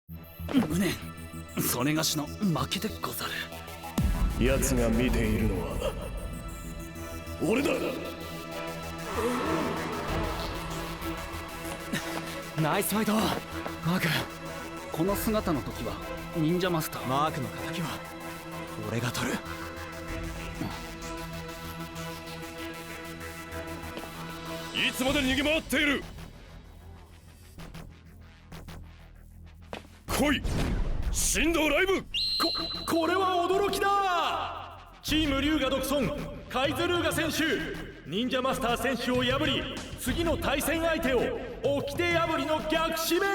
無念、それがしの負けでござる。奴が見ているのは俺だ。ナイスファイトマーク。この姿の時は忍者マスター。マークの敵は俺が取る。いつまで逃げ回っている。来い神道ライブ。これは驚きだ。チーム龍が独尊カイゼルーガ選手、忍者マスター選手を破り次の対戦相手を掟破りの逆指名。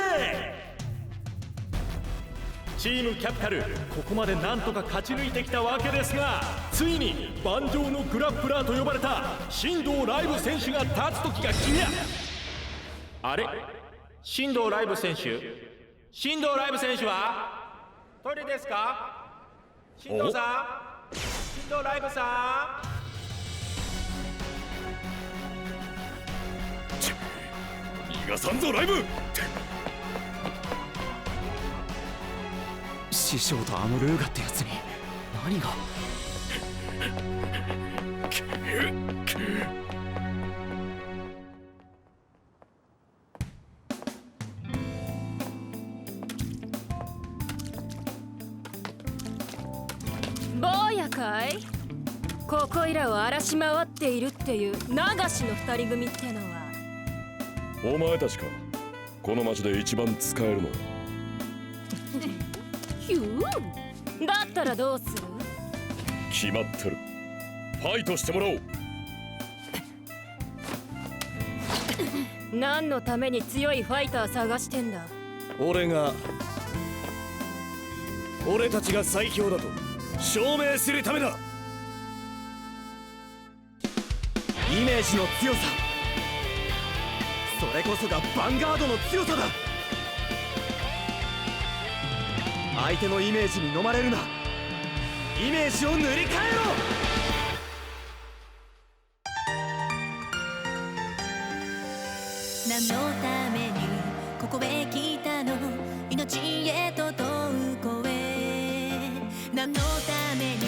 チームキャピタル、ここまでなんとか勝ち抜いてきたわけですが、ついに盤上のグラップラーと呼ばれた神道ライブ選手が立つ時が来や。あれ、神道ライブ選手はトイレですか？神道さん、神道ライブさん。逃がさんぞライブ。師匠とあのルーガってやつに何が。坊やかい？ここいらを荒らし回っているっていう流しの二人組ってのは。お前たちか。この町で一番使えるの。ヒュー。だったらどうする？決まってる。ファイトしてもらおう。何のために強いファイター探してんだ？俺たちが最強だと証明するためだ。イメージの強さ、それこそがヴァンガードの強さだ。相手のイメージに飲まれるな。イメージを塗り替えろ。何のためにここへ来たの？命へと問う声。何のために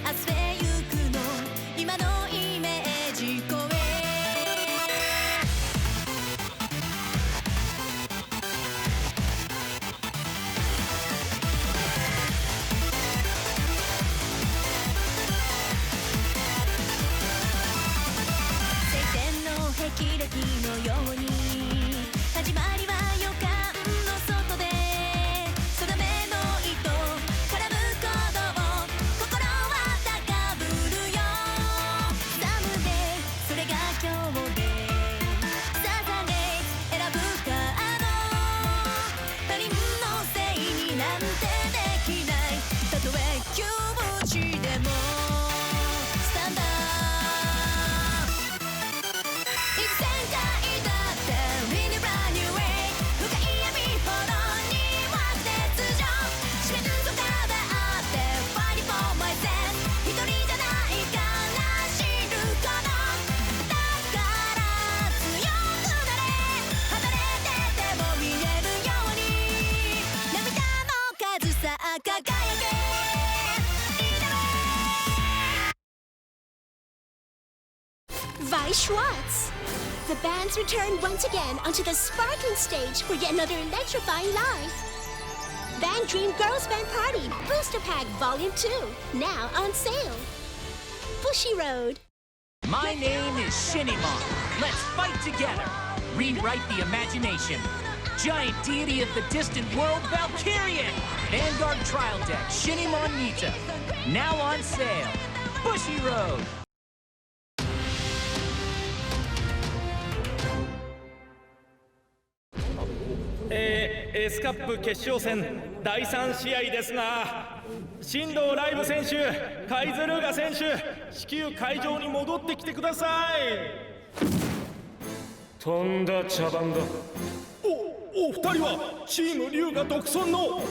明日へ行くの？今のイメージ声。霹靂のように始まりは予感の外で定めの糸絡む鼓動、心は高ぶるよ。サムデー、それが今日でサザデー、選ぶカード。他人のせいになんてできない。たとえ窮地でもスタンダー。By Schwartz! The band's returned once again onto the sparkling stage for yet another electrifying live. Band Dream Girls Band Party Booster Pack Volume 2, now on sale. Bushy Road. My name is Shinimon. Let's fight together. Rewrite the imagination. Giant deity of the distant world, Valkyrian. Vanguard trial deck, Shinimon Nita. Now on sale. Bushy Road. エースカップ決勝戦第3試合ですが、神道ライブ選手、カイゼルーガ選手、至急会場に戻ってきてください。とんだ茶番だ。お二人はチーム龍が独尊の。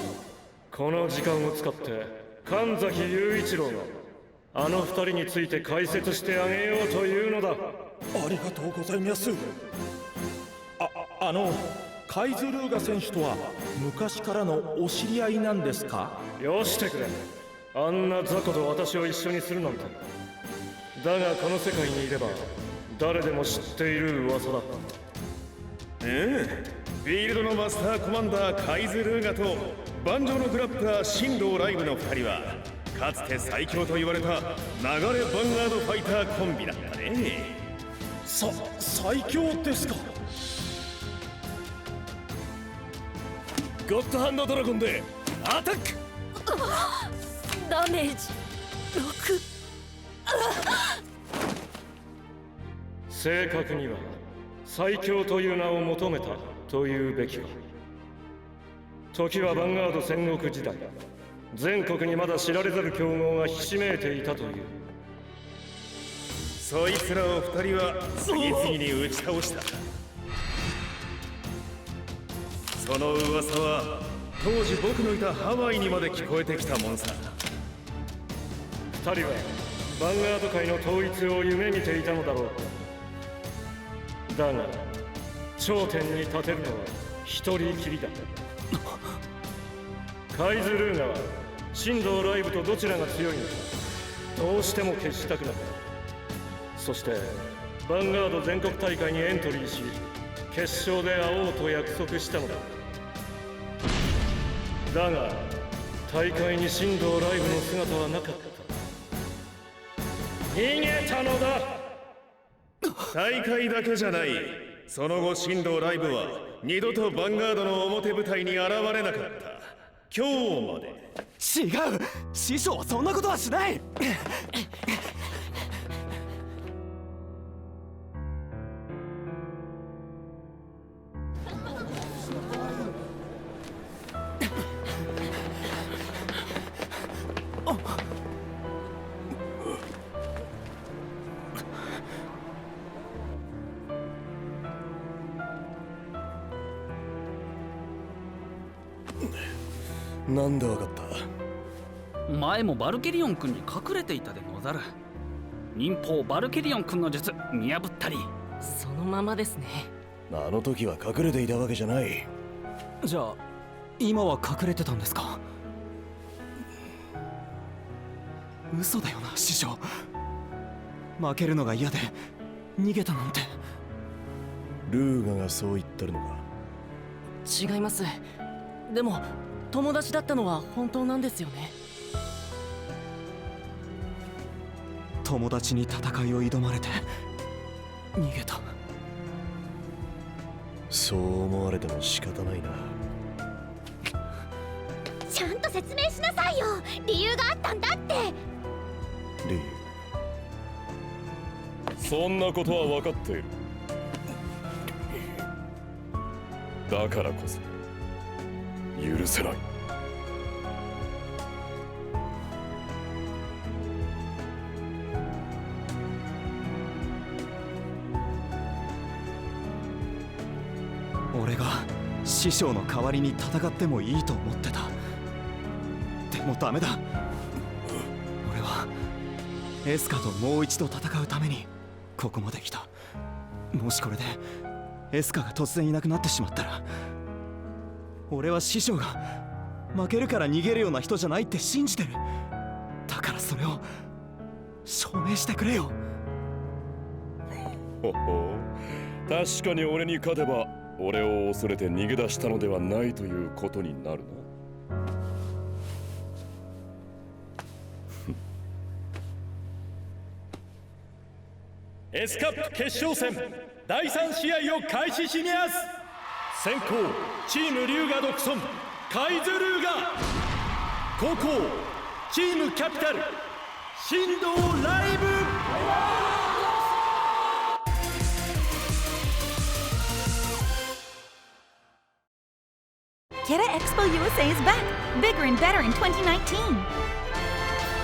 この時間を使って神崎雄一郎があの二人について解説してあげようというのだ。ありがとうございます。カイズルーガ選手とは昔からのお知り合いなんですか？よしてくれ。あんな雑魚と私を一緒にするなんて。だがこの世界にいれば誰でも知っている噂だ。フィールドのマスターコマンダーカイズルーガと盤上のグラップラー神道ライブの2人はかつて最強と言われた流れヴァンガードファイターコンビだったね。最強ですか？ゴッドハンドドラゴンでアタック。ダメージ6。正確には最強という名を求めたというべきか。時はヴァンガード戦国時代、全国にまだ知られざる強豪がひしめいていたという。そいつらを2人は次々に打ち倒した。その噂は当時僕のいたハワイにまで聞こえてきたもんさ。2人はヴァンガード界の統一を夢見ていたのだろう。だが頂点に立てるのは一人きりだ。カイズルーガは神道ライブとどちらが強いのかどうしても決したくなった。そしてヴァンガード全国大会にエントリーし決勝で会おうと約束したのだ。だが大会に神道ライブの姿はなかった。逃げたのだ。大会だけじゃない。その後神道ライブは二度とヴァンガードの表舞台に現れなかった。今日まで。違う、師匠はそんなことはしない。なんでわかった？前もバルケリオン君に隠れていたでござる。忍法バルケリオン君の術見破ったり。そのままですね。あの時は隠れていたわけじゃない。じゃあ今は隠れてたんですか？嘘だよな師匠。負けるのが嫌で逃げたなんて。ルーガがそう言ってるのか？違います。でも友達だったのは本当なんですよね。友達に戦いを挑まれて逃げた。そう思われても仕方ないな。ちゃんと説明しなさいよ。理由があったんだって。理由？そんなことは分かっている。だからこそ許せない。俺が師匠の代わりに戦ってもいいと思ってた。でもダメだ。俺はエスカともう一度戦うためにここまで来た。もしこれでエスカが突然いなくなってしまったら、俺は師匠が負けるから逃げるような人じゃないって信じてる。だからそれを証明してくれよ。ほほ、確かに俺に勝てば俺を恐れて逃げ出したのではないということになるな。S カップ決勝戦第3試合を開始します。先攻チーム龍が独尊カイズルーガ、後攻チームキャピタル神道ライブ。Keta Expo USA is back, bigger and better in 2019.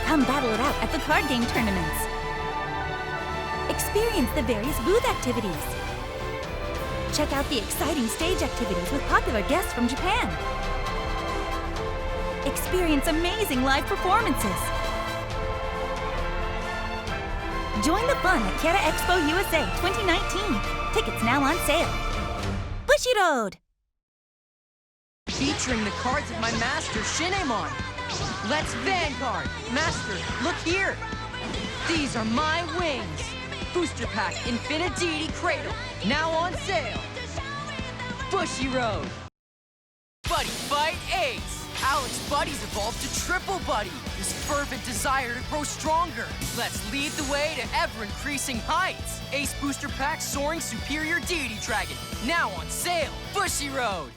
Come battle it out at the card game tournaments. Experience the various booth activities. Check out the exciting stage activities with popular guests from Japan. Experience amazing live performances. Join the fun at Keta Expo USA 2019. Tickets now on sale. Bushiroad! featuring the cards of my master Shinemon. Let's Vanguard! Master, look here! These are my wings! Booster Pack Infinity Cradle, now on sale! Bushy Road! Buddy Fight Ace! Alex Buddy's evolved to Triple Buddy, his fervent desire to grow stronger. Let's lead the way to ever-increasing heights. Ace Booster Pack Soaring Superior Deity Dragon, now on sale. Bushy Road.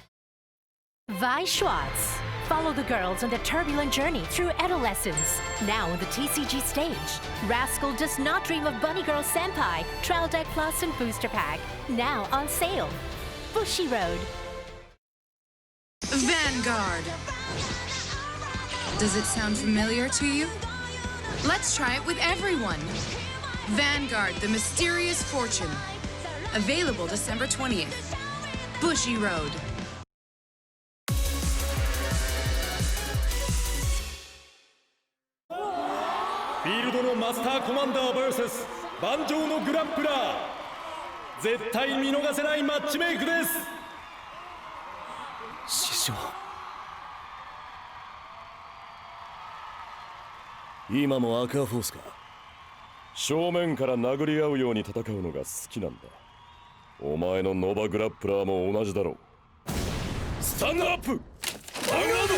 Vi Schwartz. Follow the girls on their turbulent journey through adolescence. Now on the TCG stage. Rascal does not dream of Bunny Girl Senpai, Trial Deck Plus and Booster Pack, now on sale. Bushy Road. Vanguard. Does it sound familiar to you? Let's try it with everyone. Vanguard, the Mysterious Fortune. Available December 20th. Bushy Road. フィールドのマスターコマンダー vs 盤上のグラップラー、絶対見逃せないマッチメイクです。師匠、今もアクアフォースか。正面から殴り合うように戦うのが好きなんだ。お前のノバグラップラーも同じだろう。スタンドアップ、バンガード。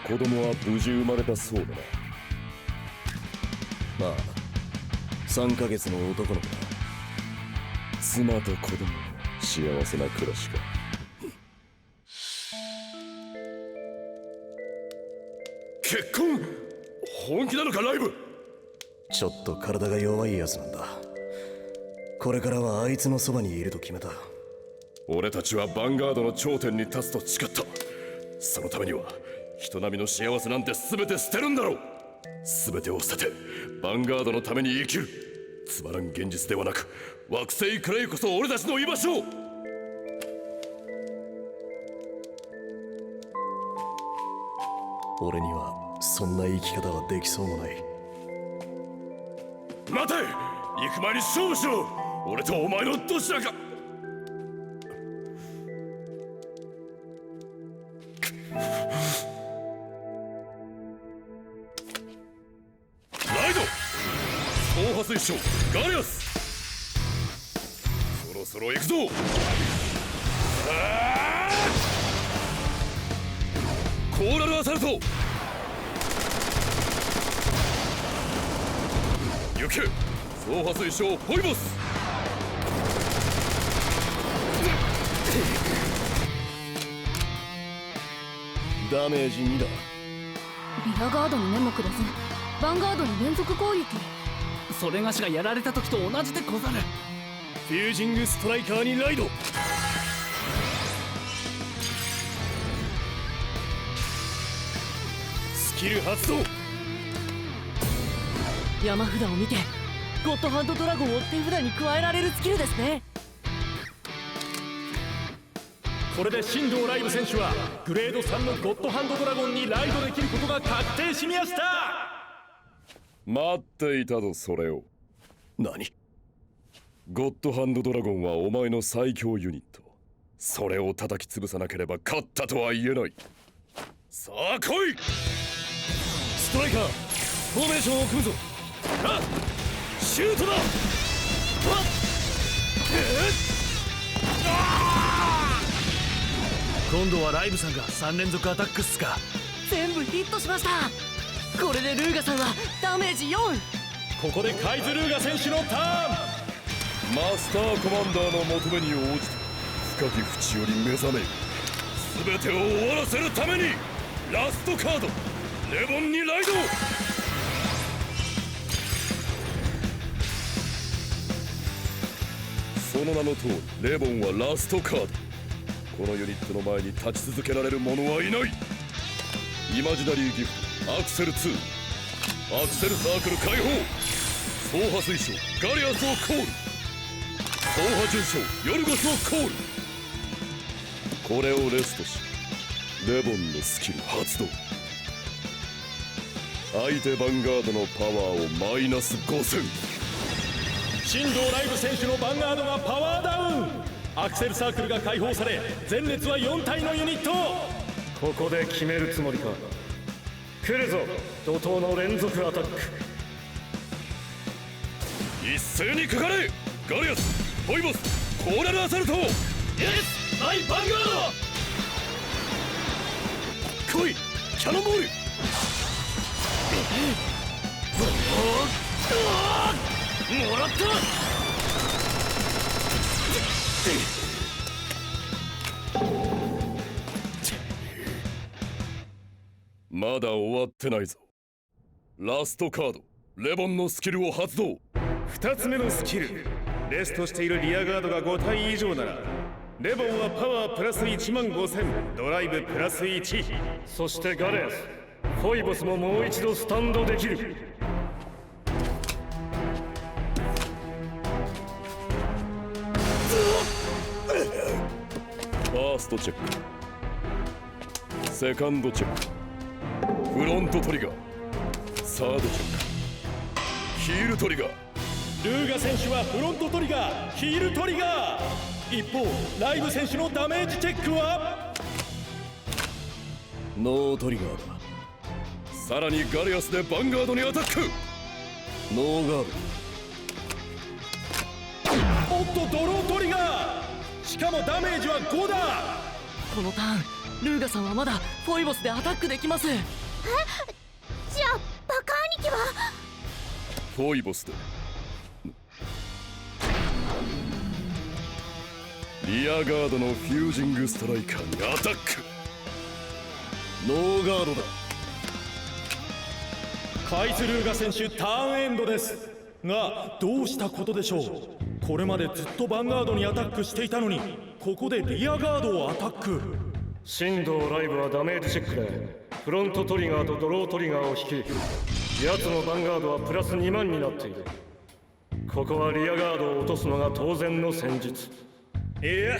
子供は無事生まれたそうだな。まあ3ヶ月の男の子だ。妻と子供の幸せな暮らしか。結婚本気なのかライブ。ちょっと体が弱いやつなんだ。これからはあいつのそばにいると決めた。俺たちはヴァンガードの頂点に立つと誓った。そのためには人並みの幸せなんて全て捨てるんだろう。全てを捨ててヴァンガードのために生きる。つまらん現実ではなく惑星クレイこそ俺たちの居場所。俺にはそんな生き方はできそうもない。待て、行く前に勝負しろ。俺とお前のどちらか。ライド、総破水晶ガリアス、そろそろ行くぞ。コーラルアサルト、行け総破水晶ポイボス。ダメージ2だ。リアガードに目もくれずヴァンガードに連続攻撃。それがしがやられた時と同じでござる。フュージングストライカーにライド。スキル発動。山札を見てゴッドハンドドラゴンを手札に加えられるスキルですね。これで新藤ライブ選手はグレード3のゴッドハンドドラゴンにライドできることが確定しました。待っていたぞそれを。何？ゴッドハンドドラゴンはお前の最強ユニット。それを叩き潰さなければ勝ったとは言えない。さあ来い。ストライカーフォーメーションを組むぞ。シュートだ。今度はライブさんが3連続アタックっすか。全部ヒットしました。これでルーガさんはダメージ4。ここでカイズルーガ選手のターン。マスターコマンダーの求めに応じて深き淵より目覚めよ。全てを終わらせるためにラストカードレボンにライド。その名の通りレボンはラストカード。このユニットの前に立ち続けられる者はいない。イマジナリーギフトアクセル2、アクセルサークル解放、総破水晶ガリアスをコール、総破純晶ヨルゴスをコール。これをレストしレボンのスキル発動。相手ヴァンガードのパワーをマイナス5000。神道ライブ選手のヴァンガードがパワーダウン。アクセルサークルが解放され、前列は4体のユニット。ここで決めるつもりか。来るぞ、怒涛の連続アタック。一斉にかかれ。ガリアス、ホイボス、コーラルアサルト。イエス、はい、ヴァンガード。来い、キャノンボール。もらった。まだ終わってないぞ。ラストカード、レボンのスキルを発動。2つ目のスキル、レストしているリアガードが5体以上ならレボンはパワープラス15000、ドライブプラス1。そしてガレアス、フォイボスももう一度スタンドできる。ファーストチェック、セカンドチェック、フロントトリガー、サードチェック、ヒールトリガー。ルーガ選手はフロントトリガー、ヒールトリガー。一方、ライブ選手のダメージチェックはノートリガーだ。さらにガレアスでヴァンガードにアタック。ノーガード。おっと、ドロートリガー。しかもダメージは5だ。このターン、ルーガさんはまだフォイボスでアタックできます。じゃあバカ兄貴はフォイボスでリアガードのフュージングストライカーにアタック。ノーガードだ。カイズルーガ選手ターンエンドですが、どうしたことでしょう。これまでずっとヴァンガードにアタックしていたのに、ここでリアガードをアタック。神道ライブはダメージチェックでフロントトリガーとドロートリガーを引き、奴のヴァンガードはプラス2万になっている。ここはリアガードを落とすのが当然の戦術。いや、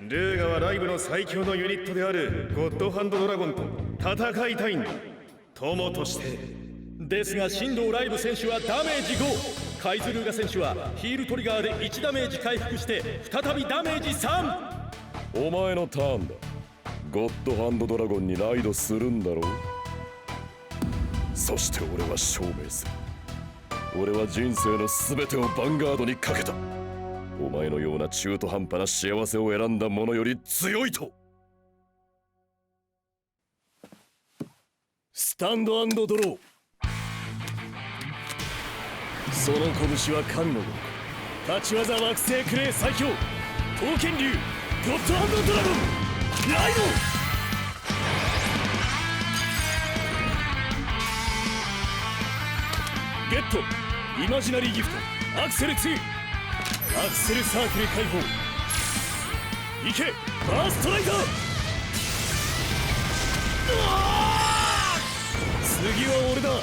ルーガはライブの最強のユニットであるゴッドハンドドラゴンと戦いたいんだ、友として。ですが神道ライブ選手はダメージ5。カイズルーガ選手はヒールトリガーで1ダメージ回復して再びダメージ3。お前のターンだ。ゴッドハンドドラゴンにライドするんだろう。そして俺は証明する。俺は人生の全てをヴァンガードにかけた。お前のような中途半端な幸せを選んだ者より強いと。スタンド&ドロー。その拳は神の子。立ち技惑星クレイ最強刀剣竜ゴッドハンドドラゴンライド。ゲットイマジナリーギフトアクセル2。アクセルサークル解放。いけバーストライダー。次は俺だ。行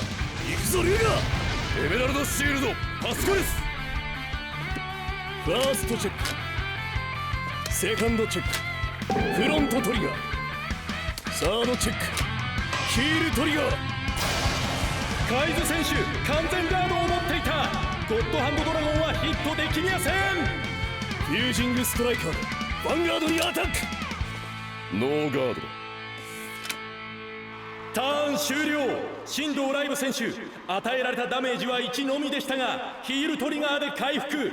くぞリュウガ。エメラルドシールドパスカレス。ファーストチェック、セカンドチェック、フロントトリガー、サードチェック、ヒールトリガー。カイズ選手完全ガードを持っていた。ゴッドハンドドラゴンはヒットできません。フュージングストライカーでヴァンガードにアタック。ノーガードだ。ターン終了。神道ライブ選手与えられたダメージは1のみでしたが、ヒールトリガーで回復。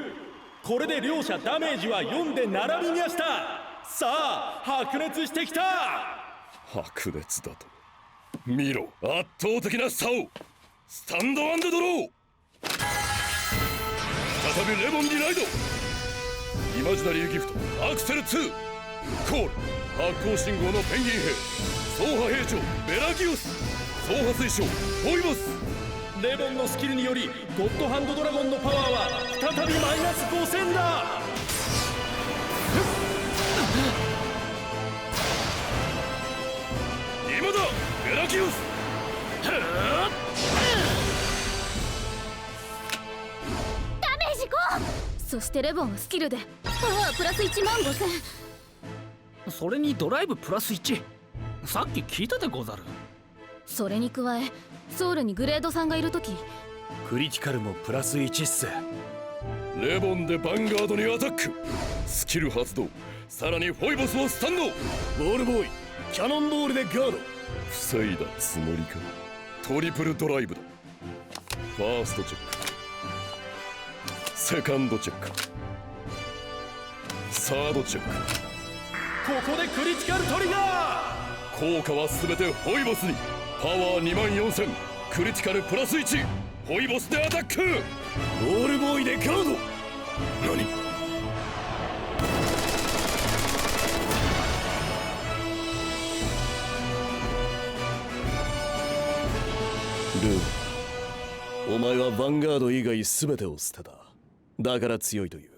これで両者ダメージは4で並びました。さあ白熱してきた。白熱だと見ろ、圧倒的な差を。スタンド&ドロー。再びレモンにライド。イマジナリーギフトアクセル2。コール発光信号のペンギン兵走破兵長ベラギオス。走破推奨ホイボス。レボンのスキルによりゴッドハンドドラゴンのパワーは再びマイナス5000だ。今だベラギオス。ダメージ5。そしてレボンはスキルでパワープラス1万5000。それにドライブプラス1。さっき聞いたでござる。それに加えソウルにグレード3がいるときクリティカルもプラス1っす。レボンでヴァンガードにアタック。スキル発動、さらにフォイボスをスタンド。ボールボーイ、キャノンボールでガード。防いだつもりか。トリプルドライブだ。ファーストチェック、セカンドチェック、サードチェック。ここでクリティカルトリガー。効果は全てフォイボスに。パワー24000、クリティカルプラス1。フォイボスでアタック。ボールボーイでガード。何？ルー、お前はヴァンガード以外全てを捨てた。だから強いという。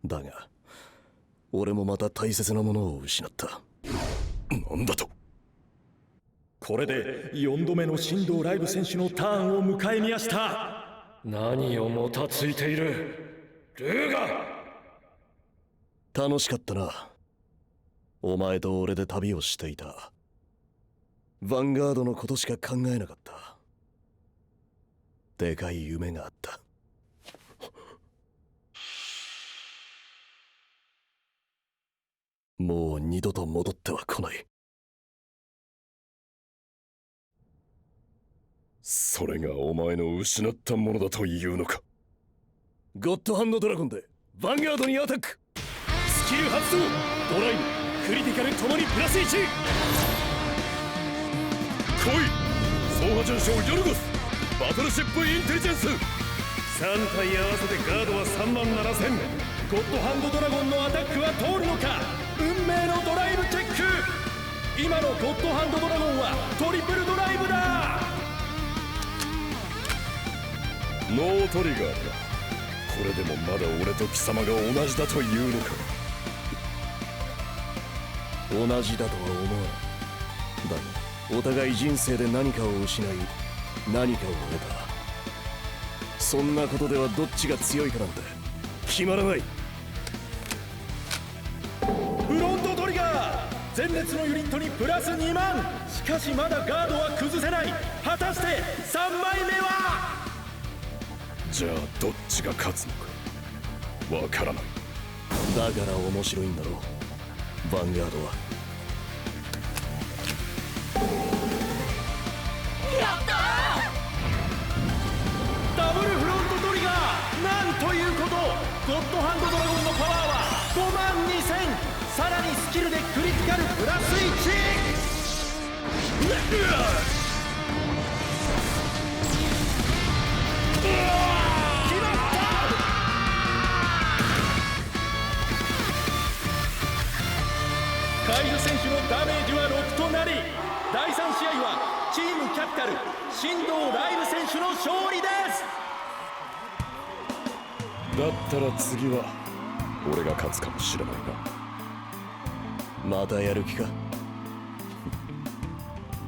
だが俺もまた大切なものを失った。なんだと？これで4度目の神道ライブ選手のターンを迎えにやした。何をもたついているルーガ。楽しかったな。お前と俺で旅をしていた。ヴァンガードのことしか考えなかった。でかい夢があった。もう二度と戻っては来ない。それがお前の失ったものだというのか。ゴッドハンドドラゴンでヴァンガードにアタック。スキル発動、ドライブ、クリティカルともにプラス1。来い、走破順将ヨルゴス、バトルシップインテリジェンス。3体合わせてガードは37000。ゴッドハンドドラゴンのアタックは通るのか。運命のドライブチェック。今のゴッドハンドドラゴンはトリプルドライブだ。ノートリガーだ。これでもまだ俺と貴様が同じだというのか。同じだとは思わない。だがお互い人生で何かを失い何かを得た。そんなことではどっちが強いかなんて決まらない。フロントトリガー、前列のユニットにプラス2万。しかしまだガードは崩せない。果たして3枚目は。じゃあどっちが勝つのかわからない。だから面白いんだろう、ヴァンガードは。やったー！ダブルフロントトリガー、なんということ。ゴッドハンドドラゴンのパワーは52000。さらにスキルでクリティカルプラス1。カイル選手のダメージは6となり、第3試合はチームキャピタル神道ライブ選手の勝利です。だったら次は俺が勝つかもしれないな。またやる気か？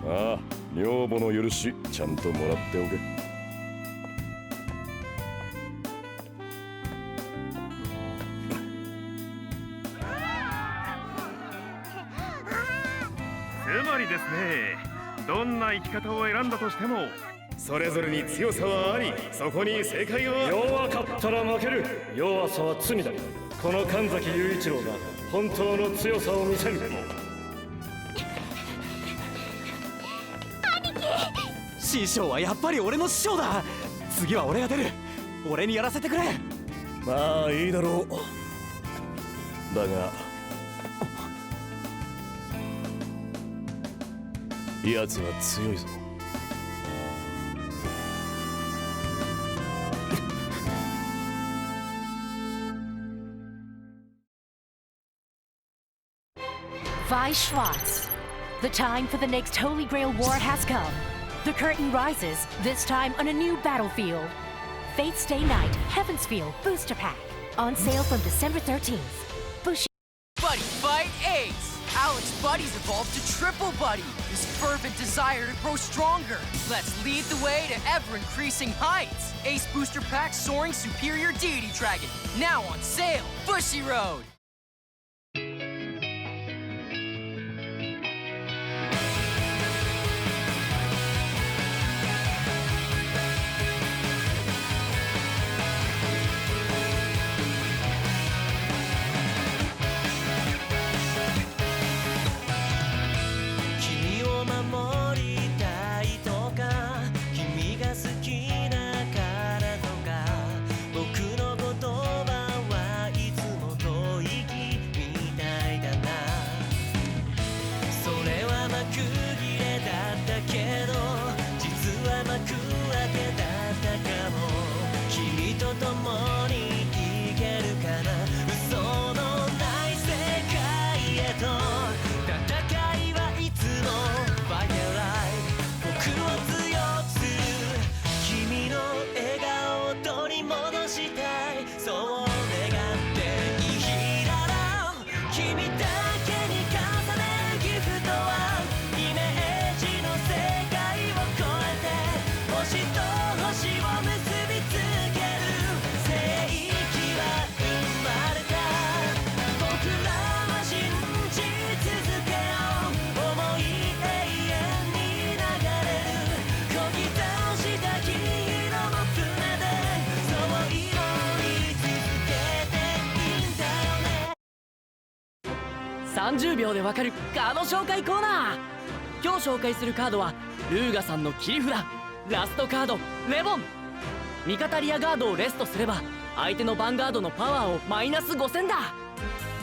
ああ、女房の許しちゃんともらっておけ。つまりですね、どんな生き方を選んだとしてもそれぞれに強さはあり、そこに正解は。弱かったら負ける。弱さは罪だ。この神崎雄一郎が本当の強さを見せる。兄貴、師匠はやっぱり俺の師匠だ。次は俺が出る。俺にやらせてくれ。まあいいだろう。だが奴は強いぞ。Vi Schwartz. The time for the next Holy Grail War has come. The curtain rises, this time on a new battlefield. Fate's Day Night, Heaven's Field Booster Pack. On sale from December 13th. Bushi. Buddy Fight Ace! Alex Buddy's evolved to Triple Buddy, his fervent desire to grow stronger. Let's lead the way to ever-increasing heights. Ace Booster Pack Soaring Superior Deity Dragon, now on sale. Bushy Road. 30秒でわかるカード紹介コーナー。今日紹介するカードはルーガさんの切り札、ラストカードレボン。味方リアガードをレストすれば相手のヴァンガードのパワーをマイナス5000だ。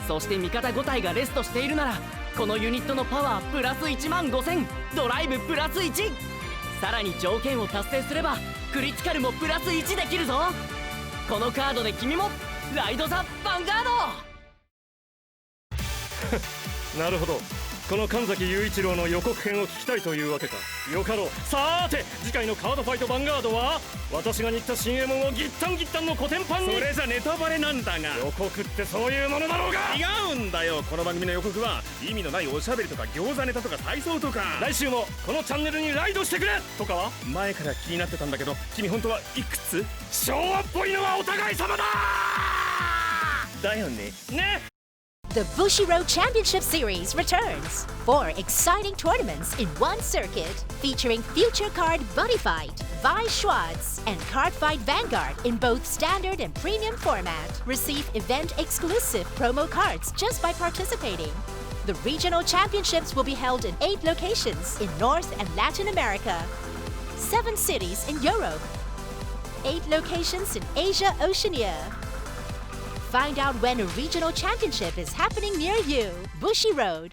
そして味方5体がレストしているならこのユニットのパワープラス1万5000、ドライブプラス1。さらに条件を達成すればクリティカルもプラス1できるぞ。このカードで君もライド・ザ・ヴァンガードなるほど、この神崎雄一郎の予告編を聞きたいというわけか。よかろう。さーて次回のカードファイトヴァンガードは私が握った新右衛門をギッタンギッタンのコテンパンに。それじゃネタバレなんだが。予告ってそういうものだろうが。違うんだよ、この番組の予告は意味のないおしゃべりとか餃子ネタとか体操とか。来週もこのチャンネルにライドしてくれとかは前から気になってたんだけど、君本当はいくつ？昭和っぽいのはお互い様だだよね。ね。The Bushiroad Championship Series returns. 4 exciting tournaments in one circuit, featuring Future Card Buddy Fight, Vi Schwartz, and Card Fight Vanguard in both standard and premium format. Receive event-exclusive promo cards just by participating. The regional championships will be held in 8 locations in North and Latin America, 7 cities in Europe, 8 locations in Asia Oceania. Find out when a regional championship is happening near you. Bushiroad.